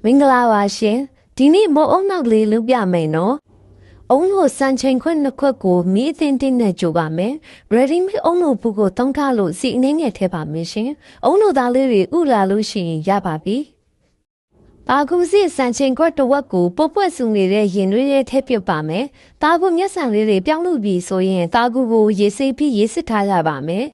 မင်္ဂလာပါရှင်ဒီနေ့မိုးအုံနောက်လေးလုပ်ပြမယ်နော်အုံလို့စံချိန်ခွင့်နှစ်ခွက်ကိုမီးအသင်းတင်းနဲ့ကြိုပါမယ် ready made အုံလို့ဘူးကိုတောင်းထားလို့စီအနေငယ်ထဲပါမယ်ရှင်အုံလို့သားလေးတွေဥလာလို့ရှိရင်ရပါပြီပါကူစီစံချိန်ခွက်တစ်ဝက်ကိုပုတ်ပွက်စုနေတဲ့ရင်တွေထဲထည့်ပစ်ပါမယ်တာကူမျက်စံလေးတွေပြောင်းလို့ပြီးဆိုရင်တာကူကိုရေစိပ်ပြီးရေစစ်ထားရပါမယ်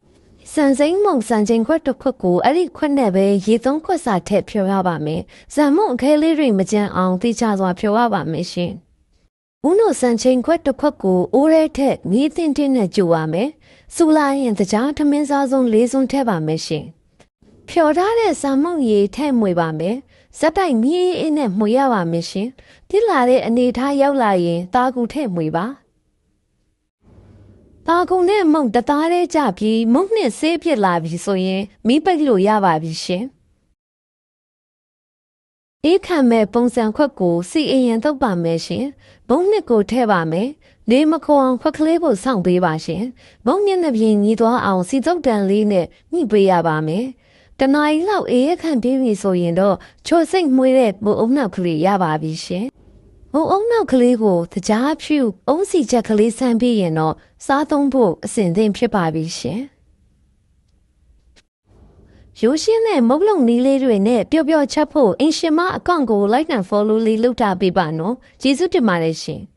စံစိမ့်မုံစံချိန်ခွက်တစ်ခွက်ကိုအဲ့ဒီခွက်နဲ့ပဲရေသုံးခွက်စာထည့်ဖြောရပါမယ်။ဇံမုံအခဲလေးတွေမကြမ်းအောင်တိကျစွာဖြောရပါမယ်ရှင်။ဦးနိုစံချိန်ခွက်တစ်ခွက်ကိုအိုးရဲထက်မီးတင်တင်နဲ့ကြိုရမယ်။စူလာရင်တကြားထမင်းစားဆုံး၄စုံထည့်ပါမယ်ရှင်။ဖြောထားတဲ့ဇံမုံရေထည့်မွေပါမယ်။ဇက်တိုက်မီးအင်းနဲ့မွေရပါမယ်ရှင်။ပြစ်လာတဲ့အနေထားရောက်လာရင်တာကူထည့်မွေပါ။တာကုံနဲ့မုံတသားလေးကြပြီးမုံနဲ့ဆေးဖြစ်လာပြီဆိုရင်မီးပိတ်လို့ရပါပြီရှင်။အေးခံမဲ့ပုံစံခွက်ကိုစီအရင်တုပ်ပါမယ်ရှင်။ဘုံနှစ်ကိုထည့်ပါမယ်။လေးမခေါအောင်ခွက်ကလေးကိုစောင့်ပေးပါရှင်။ဘုံမျက်နှာပြင်ညီသွားအောင်စီတုပ်တန်လေးနဲ့ညှိပေးရပါမယ်။တနားရီလောက်အေးခံပြီးပြီဆိုရင်တော့ချိုစိတ်မှုတဲ့မိုးအုံနောက်ကလေးရပါပြီရှင်။ဘုံအုံနောက်ကလေးကိုတကြားဖြူအုံးစီချက်ကလေးဆန်းပြီးရင်တော့စားသုံးဖို့အဆင်သင့်ဖြစ်ပါပြီရှင်။ရိုးရှင်းတဲ့မုတ်လုံနီးလေးတွေနဲ့ပျော့ပျော့ချက်ဖို့အင်ရှင်မအကောင့်ကို like and follow လေးလုပ်ထားပေးပါနော်။ကျေးဇူးတင်ပါတယ်ရှင်။